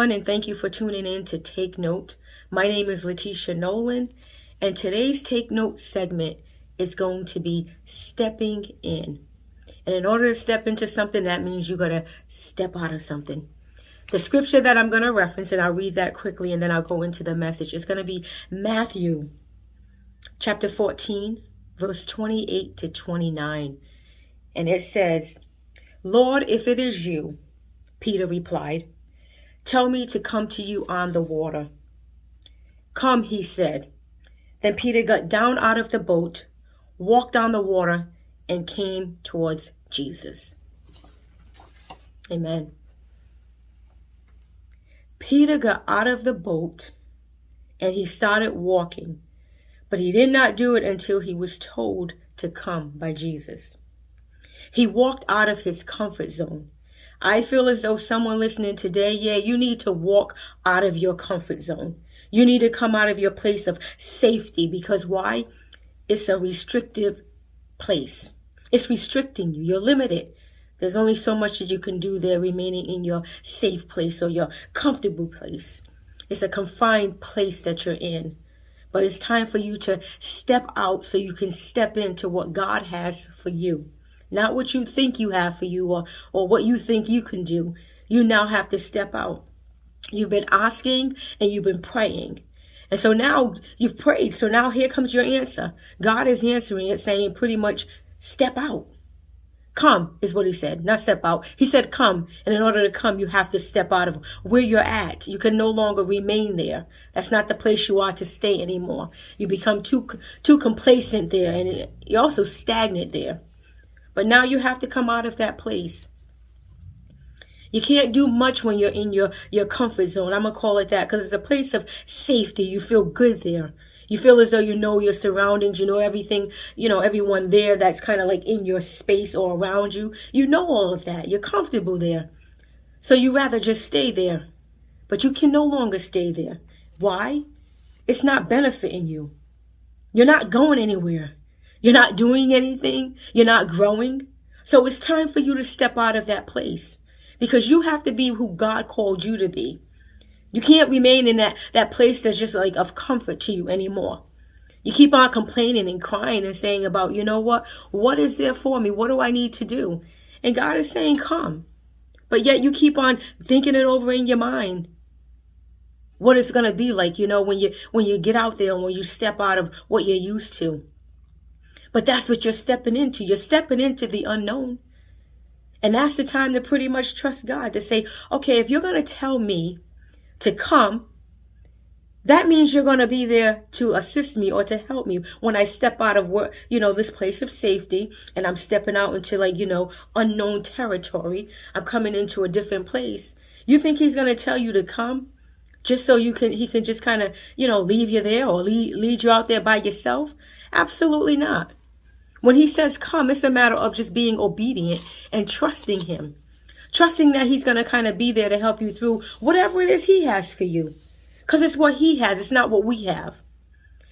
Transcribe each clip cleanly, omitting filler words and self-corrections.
everyone, and thank you for tuning in to Take Note. My name is Letitia Nolan, and today's Take Note segment is going to be stepping in. And in order to step into something, that means you got to step out of something. The scripture that I'm going to reference, and I'll read that quickly, and then I'll go into the message. It's going to be Matthew chapter 14, verse 28 to 29. And it says, "Lord, if it is you," Peter replied, "tell me to come to you on the water." "Come," he said. Then Peter got down out of the boat, walked on the water, and came towards Jesus. Amen. Peter got out of the boat and he started walking, but he did not do it until he was told to come by Jesus. He walked out of his comfort zone. I feel as though someone listening today, you need to walk out of your comfort zone. You need to come out of your place of safety, because why? It's a restrictive place. It's restricting you. You're limited. There's only so much that you can do there remaining in your safe place or your comfortable place. It's a confined place that you're in. But it's time for you to step out so you can step into what God has for you. Not what you think you have for you or what you think you can do. You now have to step out. You've been asking and you've been praying. And so now you've prayed. So now here comes your answer. God is answering it, saying pretty much, step out. Come is what he said, not step out. He said come. And in order to come, you have to step out of where you're at. You can no longer remain there. That's not the place you are to stay anymore. You become too complacent there, and you're also stagnant there. But now you have to come out of that place. You can't do much when you're in your comfort zone. I'm going to call it that, because it's a place of safety. You feel good there. You feel as though you know your surroundings, you know everything, everyone there that's kind of like in your space or around you. You know all of that. You're comfortable there. So you rather just stay there. But you can no longer stay there. Why? It's not benefiting you. You're not going anywhere. You're not doing anything. You're not growing. So it's time for you to step out of that place, because you have to be who God called you to be. You can't remain in that place that's just like of comfort to you anymore. You keep on complaining and crying and saying about, what is there for me? What do I need to do? And God is saying, come. But yet you keep on thinking it over in your mind. What it's going to be like, when you get out there and when you step out of what you're used to. But that's what you're stepping into. You're stepping into the unknown. And that's the time to pretty much trust God, to say, okay, if you're going to tell me to come, that means you're going to be there to assist me or to help me when I step out of work, this place of safety, and I'm stepping out into unknown territory. I'm coming into a different place. You think he's going to tell you to come just so he can just kind of, leave you there or lead you out there by yourself? Absolutely not. When he says come, it's a matter of just being obedient and trusting him. Trusting that he's going to kind of be there to help you through whatever it is he has for you. Because it's what he has. It's not what we have.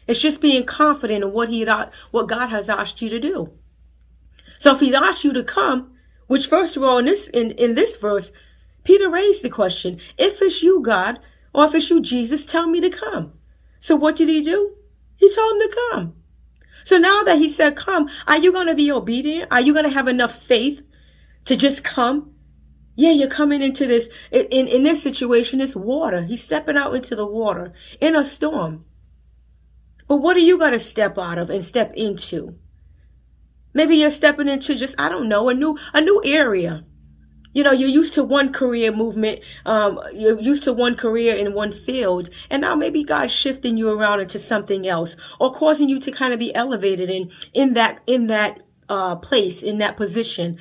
It's just being confident in what God has asked you to do. So if he's asked you to come, which first of all, in this verse, Peter raised the question, if it's you, God, or if it's you, Jesus, tell me to come. So what did he do? He told him to come. So now that he said come, are you going to be obedient? Are you going to have enough faith to just come? Yeah, you're coming into this, in this situation, it's water. He's stepping out into the water in a storm. But what are you going to step out of and step into? Maybe you're stepping into just, I don't know, a new area. You're used to one career movement. You're used to one career in one field. And now maybe God's shifting you around into something else, or causing you to kind of be elevated in that place, in that position.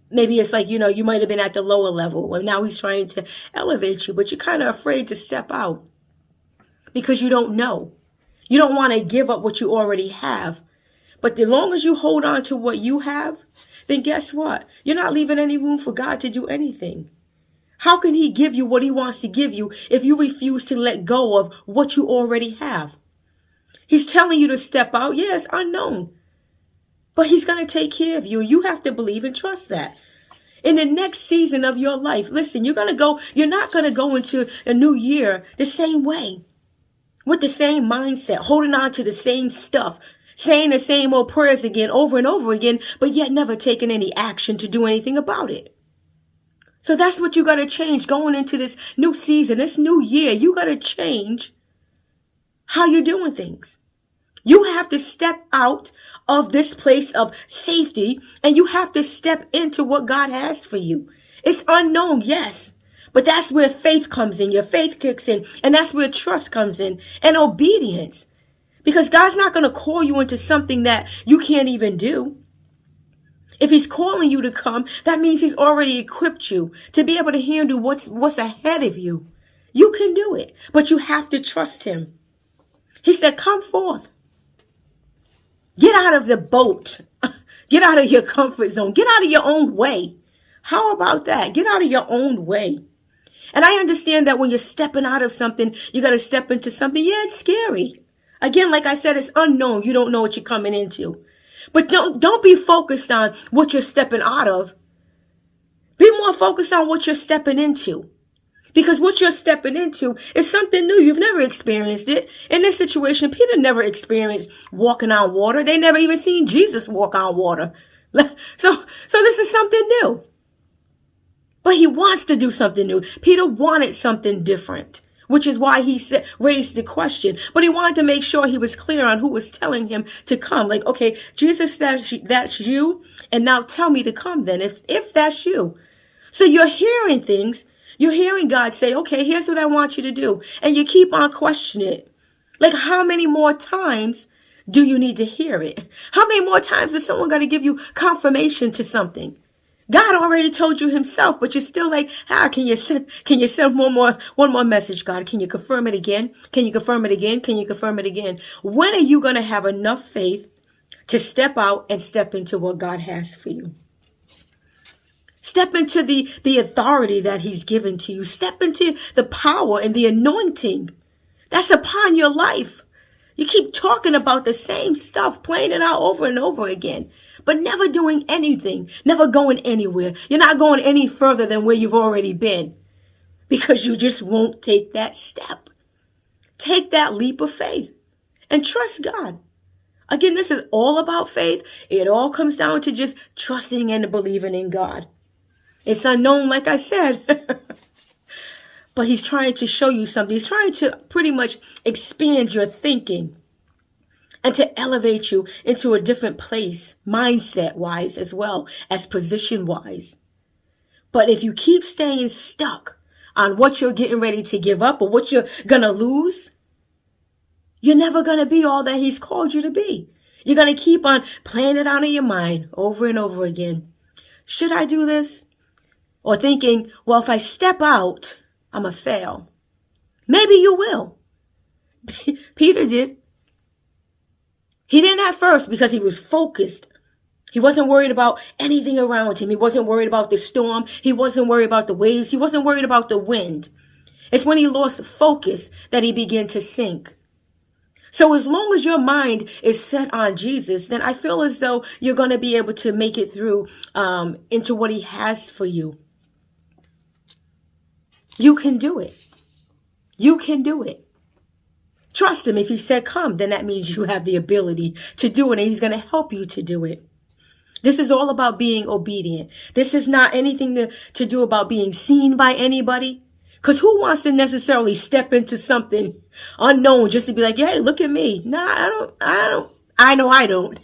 Maybe it's like, you might have been at the lower level and now he's trying to elevate you, but you're kind of afraid to step out because you don't know. You don't want to give up what you already have. But as long as you hold on to what you have, then guess what? You're not leaving any room for God to do anything. How can he give you what he wants to give you if you refuse to let go of what you already have? He's telling you to step out. Yeah, it's unknown. But he's going to take care of you. You have to believe and trust that. In the next season of your life, listen, you're not going to go into a new year the same way, with the same mindset, holding on to the same stuff, saying the same old prayers again, over and over again, but yet never taking any action to do anything about it. So that's what you got to change going into this new season, this new year. You got to change how you're doing things. You have to step out of this place of safety, and you have to step into what God has for you. It's unknown, yes, but that's where faith comes in. Your faith kicks in, and that's where trust comes in, and obedience. Because God's not going to call you into something that you can't even do. If he's calling you to come, that means he's already equipped you to be able to handle what's ahead of you. You can do it, but you have to trust him. He said, come forth. Get out of the boat. Get out of your comfort zone. Get out of your own way. How about that? Get out of your own way. And I understand that when you're stepping out of something, you got to step into something. Yeah, it's scary. Again, like I said, it's unknown. You don't know what you're coming into. But don't be focused on what you're stepping out of. Be more focused on what you're stepping into. Because what you're stepping into is something new. You've never experienced it. In this situation, Peter never experienced walking on water. They never even seen Jesus walk on water. So this is something new. But he wants to do something new. Peter wanted something different, which is why he raised the question. But he wanted to make sure he was clear on who was telling him to come. Like, okay, Jesus, that's you. And now tell me to come then, if that's you. So you're hearing things. You're hearing God say, okay, here's what I want you to do. And you keep on questioning it. Like, how many more times do you need to hear it? How many more times is someone going to give you confirmation to something? God already told you himself, but you're still like, can you send one more message, God? Can you confirm it again? Can you confirm it again? Can you confirm it again? When are you going to have enough faith to step out and step into what God has for you? Step into the authority that he's given to you. Step into the power and the anointing that's upon your life. You keep talking about the same stuff, playing it out over and over again, but never doing anything, never going anywhere. You're not going any further than where you've already been because you just won't take that step. Take that leap of faith and trust God. Again, this is all about faith. It all comes down to just trusting and believing in God. It's unknown, like I said, but he's trying to show you something. He's trying to pretty much expand your thinking and to elevate you into a different place, mindset-wise as well as position-wise. But if you keep staying stuck on what you're getting ready to give up or what you're going to lose, you're never going to be all that he's called you to be. You're going to keep on playing it out in your mind over and over again. Should I do this? Or thinking, well, if I step out, I'm going to fail. Maybe you will. Peter did. He didn't at first because he was focused. He wasn't worried about anything around him. He wasn't worried about the storm. He wasn't worried about the waves. He wasn't worried about the wind. It's when he lost focus that he began to sink. So as long as your mind is set on Jesus, then I feel as though you're going to be able to make it through into what he has for you. You can do it. You can do it. Trust him. If he said come, then that means you have the ability to do it, and he's going to help you to do it. This is all about being obedient. This is not anything to do about being seen by anybody. Because who wants to necessarily step into something unknown just to be like, hey, look at me. No, I know I don't.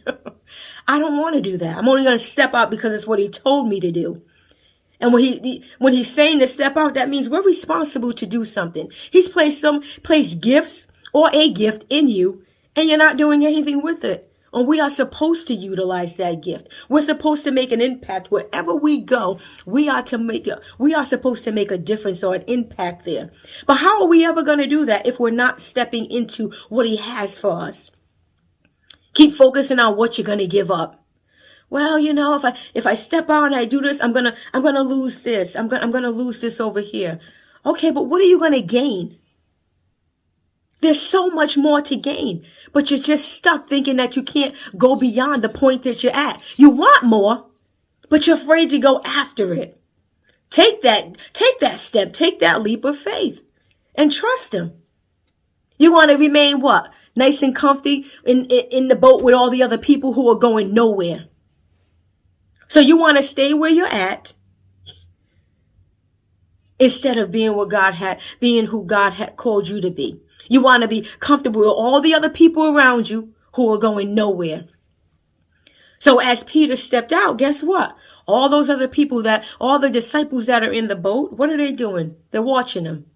I don't want to do that. I'm only going to step out because it's what he told me to do. And when he's saying to step out, that means we're responsible to do something. He's placed gifts or a gift in you, and you're not doing anything with it. And we are supposed to utilize that gift. We're supposed to make an impact wherever we go. We are supposed to make a difference or an impact there. But how are we ever going to do that if we're not stepping into what he has for us? Keep focusing on what you're going to give up. Well, if I step out and I do this, I'm gonna lose this. I'm gonna lose this over here. Okay, but what are you gonna gain? There's so much more to gain, but you're just stuck thinking that you can't go beyond the point that you're at. You want more, but you're afraid to go after it. Take that step, take that leap of faith and trust him. You want to remain what? Nice and comfy in the boat with all the other people who are going nowhere. So you want to stay where you're at instead of being who God had called you to be. You want to be comfortable with all the other people around you who are going nowhere. So as Peter stepped out, guess what? All those other people all the disciples that are in the boat, what are they doing? They're watching them.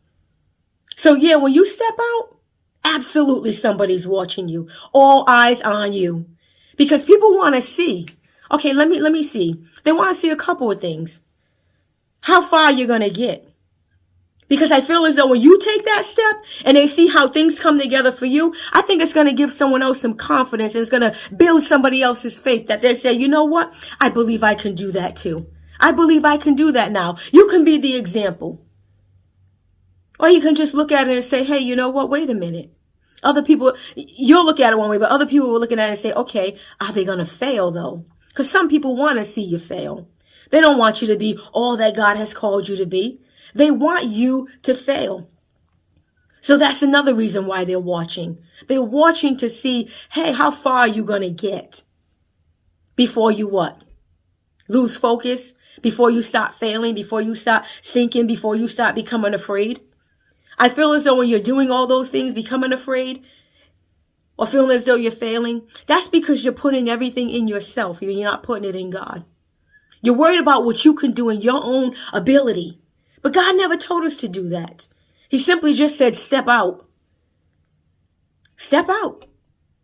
So yeah, when you step out, absolutely somebody's watching you. All eyes on you. Because people want to see. Okay, let me see. They want to see a couple of things. How far you're going to get. Because I feel as though when you take that step and they see how things come together for you, I think it's going to give someone else some confidence and it's going to build somebody else's faith that they say, you know what? I believe I can do that too. I believe I can do that now. You can be the example. Or you can just look at it and say, hey, you know what? Wait a minute. Other people, you'll look at it one way, but other people will look at it and say, okay, are they going to fail though? Because some people want to see you fail. They don't want you to be all that God has called you to be. They want you to fail. So that's another reason why they're watching. They're watching to see, hey, how far are you going to get before you what? Lose focus, before you start failing, before you start sinking, before you start becoming afraid. I feel as though when you're doing all those things, becoming afraid or feeling as though you're failing, that's because you're putting everything in yourself. You're not putting it in God. You're worried about what you can do in your own ability. But God never told us to do that. He simply just said, step out. Step out.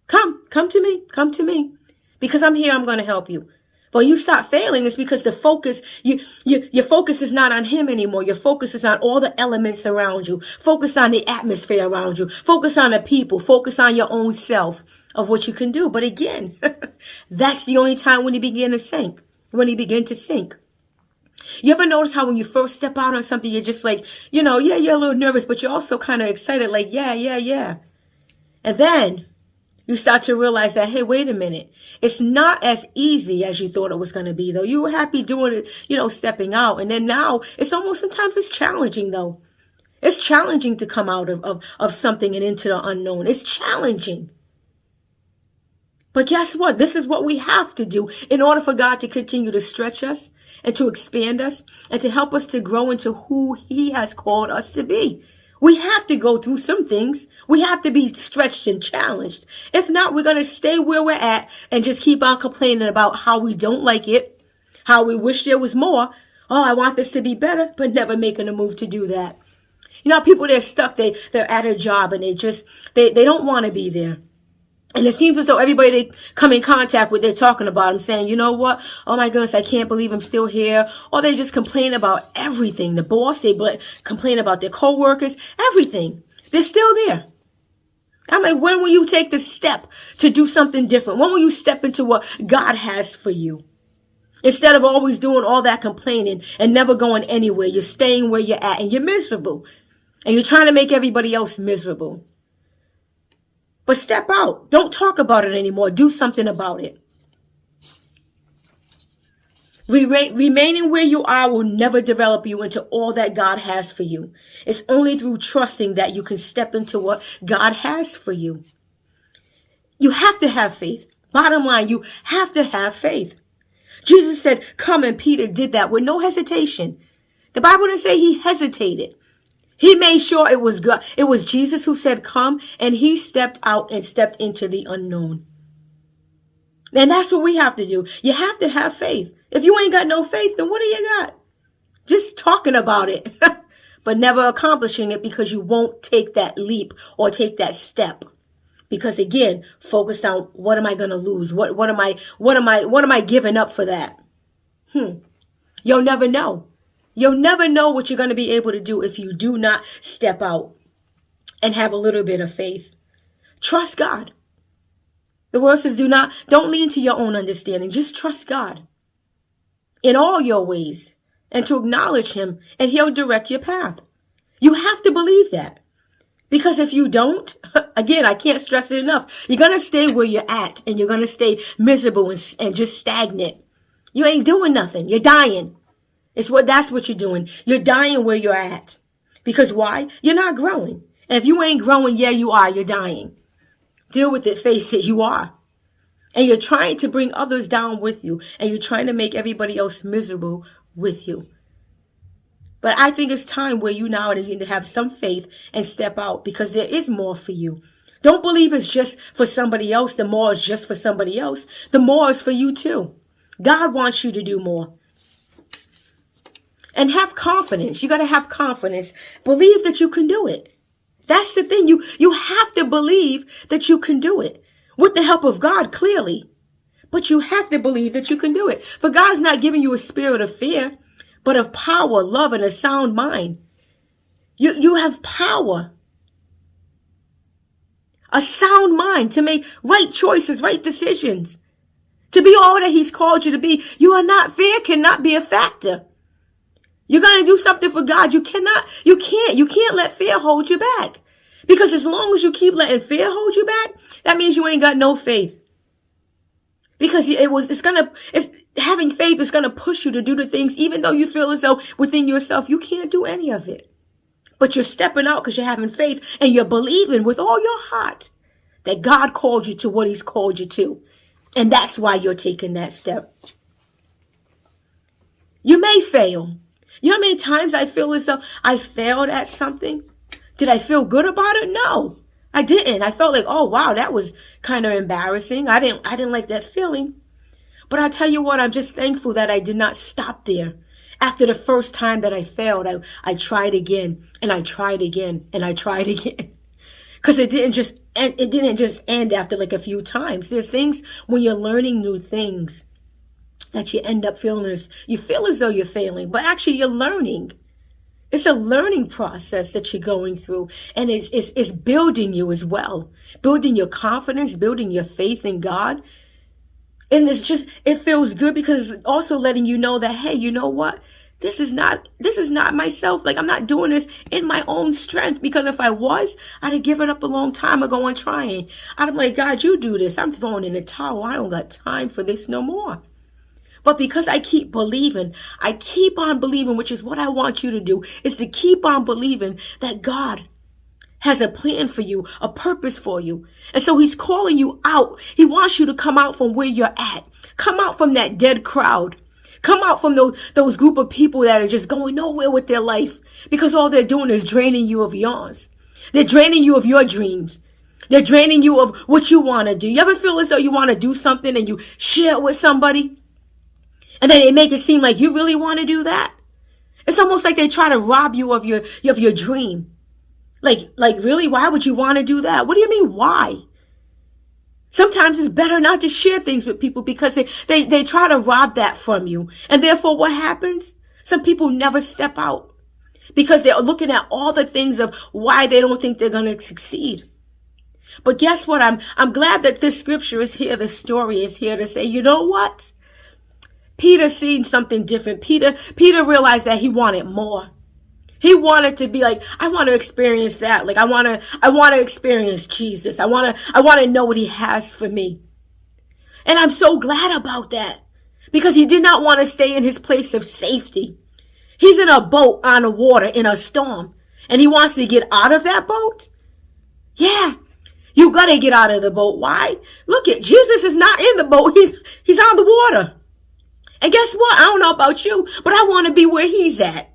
Come to me. Because I'm here, I'm going to help you. But when you start failing, it's because the focus, your focus is not on him anymore. Your focus is on all the elements around you. Focus on the atmosphere around you. Focus on the people. Focus on your own self of what you can do. But again, that's the only time when you begin to sink. You ever notice how when you first step out on something, you're just like, you're a little nervous, but you're also kind of excited, like, yeah. And then you start to realize that, hey, wait a minute. It's not as easy as you thought it was going to be, though. You were happy doing it, stepping out. And then now sometimes it's challenging, though. It's challenging to come out of something and into the unknown. It's challenging. But guess what? This is what we have to do in order for God to continue to stretch us and to expand us and to help us to grow into who he has called us to be. We have to go through some things. We have to be stretched and challenged. If not, we're going to stay where we're at and just keep on complaining about how we don't like it, how we wish there was more. Oh, I want this to be better, but never making a move to do that. People, they're stuck. They're at a job and they don't want to be there. And it seems as though everybody they come in contact with, they're talking about them, saying, you know what? Oh my goodness, I can't believe I'm still here. Or they just complain about everything. The boss, they complain about their coworkers, everything. They're still there. I'm like, when will you take the step to do something different? When will you step into what God has for you? Instead of always doing all that complaining and never going anywhere, you're staying where you're at and you're miserable. And you're trying to make everybody else miserable. But step out. Don't talk about it anymore. Do something about it. Remaining where you are will never develop you into all that God has for you. It's only through trusting that you can step into what God has for you. You have to have faith. Bottom line, you have to have faith. Jesus said, come, and Peter did that with no hesitation. The Bible didn't say he hesitated. He made sure it was God. It was Jesus who said, come, and he stepped out and stepped into the unknown. And that's what we have to do. You have to have faith. If you ain't got no faith, then what do you got? Just talking about it, but never accomplishing it because you won't take that leap or take that step. Because again, focused on what am I going to lose? What am I giving up for that? You'll never know. You'll never know what you're going to be able to do if you do not step out and have a little bit of faith. Trust God. The word says don't lean to your own understanding. Just trust God in all your ways and to acknowledge him, and he'll direct your path. You have to believe that. Because if you don't, again, I can't stress it enough. You're going to stay where you're at and you're going to stay miserable and just stagnant. You ain't doing nothing. You're dying. That's what you're doing. You're dying where you're at. Because why? You're not growing. And if you ain't growing, yeah, you are. You're dying. Deal with it. Face it. You are. And you're trying to bring others down with you. And you're trying to make everybody else miserable with you. But I think it's time where you now need to have some faith and step out, because there is more for you. Don't believe it's just for somebody else. The more is just for somebody else. The more is for you too. God wants you to do more. And have confidence. You got to have confidence. Believe that you can do it. That's the thing. You have to believe that you can do it. With the help of God, clearly. But you have to believe that you can do it. For God's not giving you a spirit of fear, but of power, love, and a sound mind. You have power. A sound mind to make right choices, right decisions. To be all that he's called you to be. Fear cannot be a factor. You're going to do something for God. You can't let fear hold you back. Because as long as you keep letting fear hold you back, that means you ain't got no faith. Because having faith is going to push you to do the things, even though you feel as though within yourself, you can't do any of it. But you're stepping out because you're having faith and you're believing with all your heart that God called you to what he's called you to. And that's why you're taking that step. You may fail. You know how many times I feel as though I failed at something? Did I feel good about it? No, I didn't. I felt like, oh, wow, that was kind of embarrassing. I didn't like that feeling. But I tell you what, I'm just thankful that I did not stop there. After the first time that I failed, I tried again, and I tried again, and I tried again. Because it didn't just end after like a few times. There's things when you're learning new things that you end up you feel as though you're failing, but actually you're learning. It's a learning process that you're going through, and it's building you as well, building your confidence, building your faith in God. And it feels good because it's also letting you know that, hey, you know what? This is not myself. Like, I'm not doing this in my own strength, because if I was, I'd have given up a long time ago on trying. I'd be like, God, you do this. I'm throwing in the towel. I don't got time for this no more. But because I keep believing, I keep on believing, which is what I want you to do, is to keep on believing that God has a plan for you, a purpose for you. And so he's calling you out. He wants you to come out from where you're at. Come out from that dead crowd. Come out from those group of people that are just going nowhere with their life, because all they're doing is draining you of yours. They're draining you of your dreams. They're draining you of what you want to do. You ever feel as though you want to do something and you share it with somebody, and then they make it seem like you really want to do that? It's almost like they try to rob you of your dream. Like really? Why would you want to do that? What do you mean, why? Sometimes it's better not to share things with people because they try to rob that from you. And therefore, what happens? Some people never step out because they're looking at all the things of why they don't think they're going to succeed. But guess what? I'm glad that this scripture is here. The story is here to say, you know what? Peter seen something different. Peter realized that he wanted more. He wanted to be like, I want to experience that. Like, I want to experience Jesus. I want to know what he has for me. And I'm so glad about that, because he did not want to stay in his place of safety. He's in a boat on the water in a storm, and he wants to get out of that boat. Yeah, you got to get out of the boat. Why? Look, Jesus is not in the boat. He's on the water. And guess what? I don't know about you, but I want to be where he's at.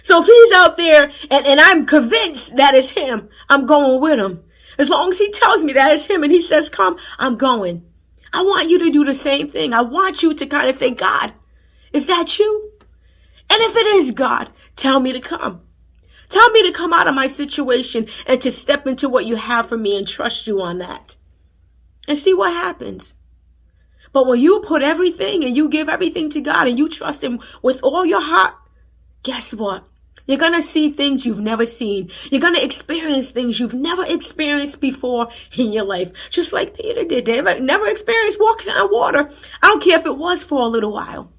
So if he's out there and I'm convinced that it's him, I'm going with him. As long as he tells me that it's him and he says, come, I'm going. I want you to do the same thing. I want you to kind of say, God, is that you? And if it is God, tell me to come. Tell me to come out of my situation and to step into what you have for me and trust you on that. And see what happens. But when you put everything and you give everything to God and you trust him with all your heart, guess what? You're going to see things you've never seen. You're going to experience things you've never experienced before in your life. Just like Peter did. They never experienced walking on water. I don't care if it was for a little while.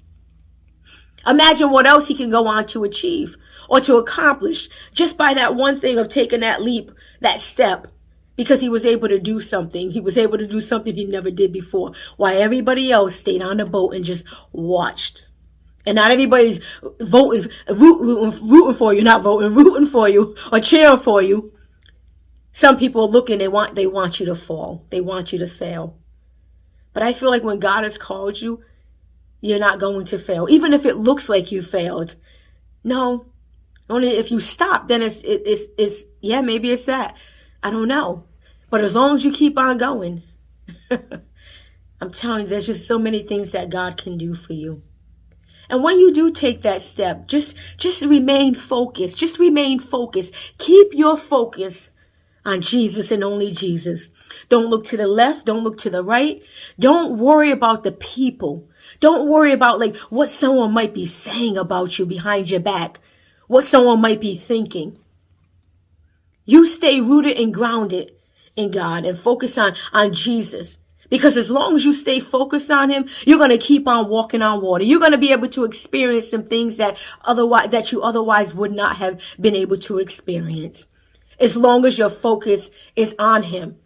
Imagine what else he can go on to achieve or to accomplish just by that one thing of taking that leap, that step, because he was able to do something. He was able to do something he never did before, while everybody else stayed on the boat and just watched. And not everybody's rooting for you, not voting, rooting for you or cheering for you. Some people are looking, they want you to fall. They want you to fail. But I feel like when God has called you, you're not going to fail. Even if it looks like you failed. No. Only if you stop, then it's maybe it's that. I don't know. But as long as you keep on going, I'm telling you, there's just so many things that God can do for you. And when you do take that step, just remain focused. Just remain focused. Keep your focus on Jesus and only Jesus. Don't look to the left. Don't look to the right. Don't worry about the people. Don't worry about like what someone might be saying about you behind your back. What someone might be thinking. You stay rooted and grounded in God and focus on Jesus. Because as long as you stay focused on him, you're going to keep on walking on water. You're going to be able to experience some things that you otherwise would not have been able to experience. As long as your focus is on him.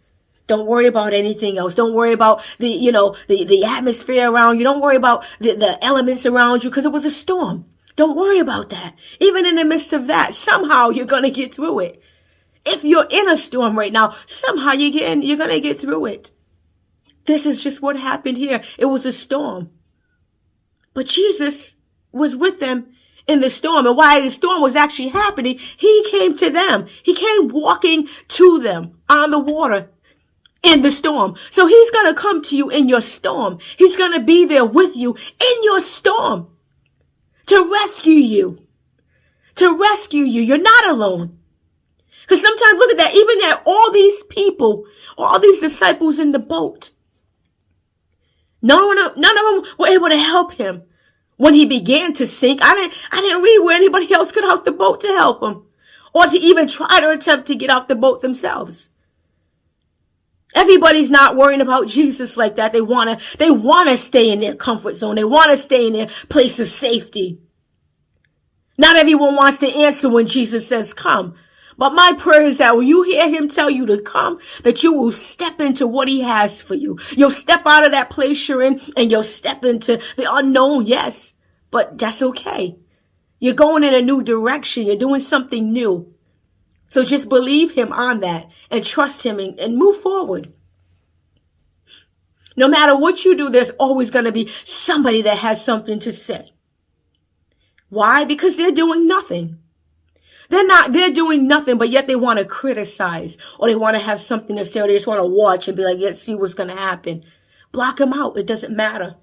Don't worry about anything else. Don't worry about the atmosphere around you. Don't worry about the elements around you because it was a storm. Don't worry about that. Even in the midst of that, somehow you're going to get through it. If you're in a storm right now, somehow you're going to get through it. This is just what happened here. It was a storm. But Jesus was with them in the storm. And while the storm was actually happening, he came to them. He came walking to them on the water in the storm. So he's going to come to you in your storm. He's going to be there with you in your storm to rescue you. To rescue you. You're not alone. Because sometimes look at that. Even that all these people, all these disciples in the boat, none of them were able to help him when he began to sink. I didn't read where anybody else could help the boat to help him or to even try to attempt to get off the boat themselves. Everybody's not worrying about Jesus like that. They want to stay in their comfort zone. They want to stay in their place of safety. Not everyone wants to answer when Jesus says come. But my prayer is that when you hear him tell you to come, that you will step into what he has for you. You'll step out of that place you're in and you'll step into the unknown, yes. But that's okay. You're going in a new direction. You're doing something new. So just believe him on that and trust him and move forward. No matter what you do, there's always going to be somebody that has something to say. Why? Because they're doing nothing. They're doing nothing, but yet they want to criticize or they want to have something to say or they just want to watch and be like, let's see what's going to happen. Block them out. It doesn't matter.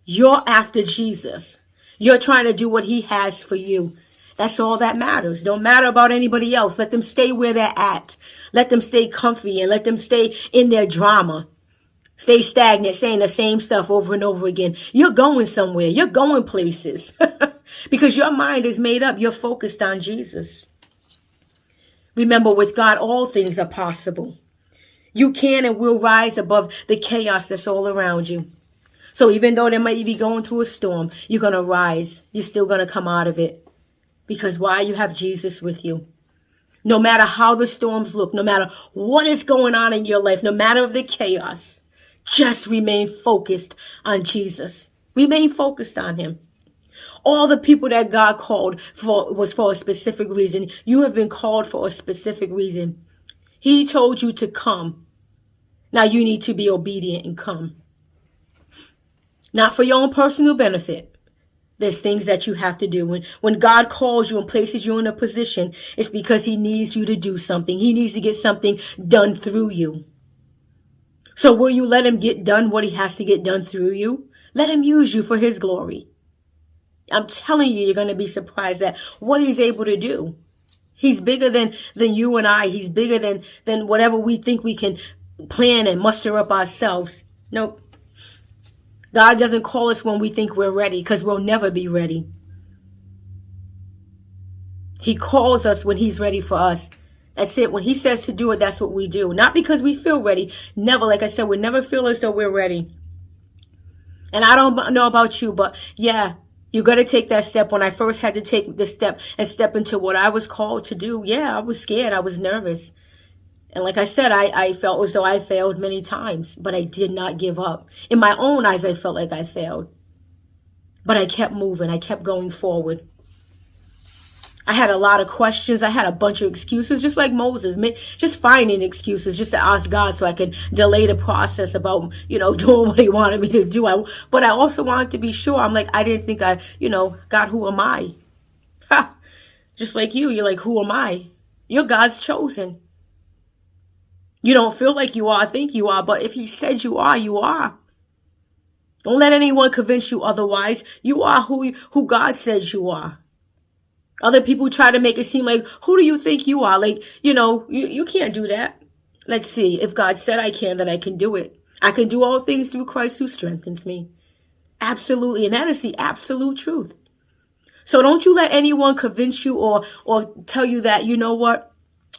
You're after Jesus. You're trying to do what he has for you. That's all that matters. Don't matter about anybody else. Let them stay where they're at. Let them stay comfy and let them stay in their drama. Stay stagnant, saying the same stuff over and over again. You're going somewhere. You're going places. Because your mind is made up. You're focused on Jesus. Remember, with God, all things are possible. You can and will rise above the chaos that's all around you. So even though they might be going through a storm, you're going to rise. You're still going to come out of it. Because why? You have Jesus with you. No matter how the storms look, no matter what is going on in your life, no matter the chaos, just remain focused on Jesus. Remain focused on him. All the people that God called for was for a specific reason. You have been called for a specific reason. He told you to come. Now you need to be obedient and come. Not for your own personal benefit. There's things that you have to do. When God calls you and places you in a position, it's because he needs you to do something. He needs to get something done through you. So will you let him get done what he has to get done through you? Let him use you for his glory. I'm telling you, you're going to be surprised at what he's able to do. He's bigger than you and I. He's bigger than whatever we think we can plan and muster up ourselves. Nope. God doesn't call us when we think we're ready, because we'll never be ready. He calls us when he's ready for us. That's it. When he says to do it, that's what we do. Not because we feel ready. Never, like I said, we never feel as though we're ready. And I don't know about you, but yeah, you got to take that step. When I first had to take the step and step into what I was called to do, yeah, I was scared. I was nervous. And like I said, I felt as though I failed many times, but I did not give up. In my own eyes, I felt like I failed. But I kept moving. I kept going forward. I had a lot of questions. I had a bunch of excuses, just like Moses, just finding excuses just to ask God so I could delay the process about, doing what he wanted me to do. But I also wanted to be sure. I'm like, I didn't think God, who am I? Ha! Just like you're like, who am I? You're God's chosen. You don't feel like you are, think you are, but if he said you are, you are. Don't let anyone convince you otherwise. You are who God says you are. Other people try to make it seem like, who do you think you are? Like, you can't do that. Let's see. If God said I can, then I can do it. I can do all things through Christ who strengthens me. Absolutely. And that is the absolute truth. So don't you let anyone convince you or tell you that, you know what?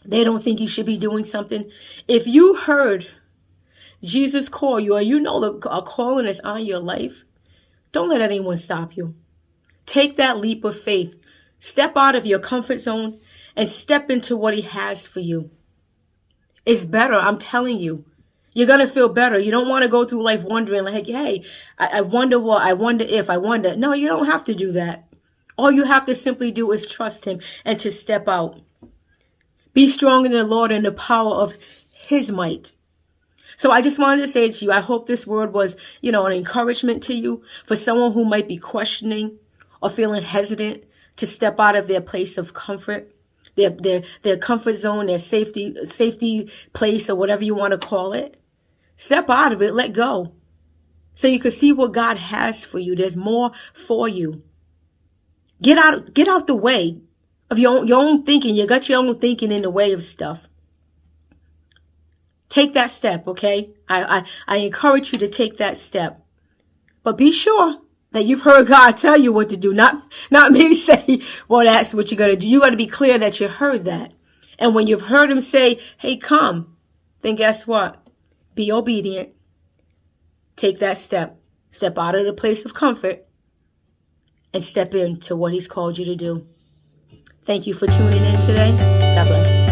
They don't think you should be doing something. If you heard Jesus call you, or a calling is on your life, don't let anyone stop you. Take that leap of faith. Step out of your comfort zone and step into what he has for you. It's better, I'm telling you. You're going to feel better. You don't want to go through life wondering like, hey, I wonder what, I wonder if, I wonder. No, you don't have to do that. All you have to simply do is trust him and to step out. Be strong in the Lord and the power of his might. So I just wanted to say to you, I hope this word was, an encouragement to you for someone who might be questioning or feeling hesitant to step out of their place of comfort, their comfort zone, their safety place, or whatever you want to call it. Step out of it, let go. So you can see what God has for you. There's more for you. Get out the way of your own thinking. You got your own thinking in the way of stuff. Take that step, okay? I encourage you to take that step. But be sure that you've heard God tell you what to do, not me say, well, that's what you got to do. You got to be clear that you heard that. And when you've heard him say, hey, come, then guess what? Be obedient. Take that step. Step out of the place of comfort and step into what he's called you to do. Thank you for tuning in today. God bless.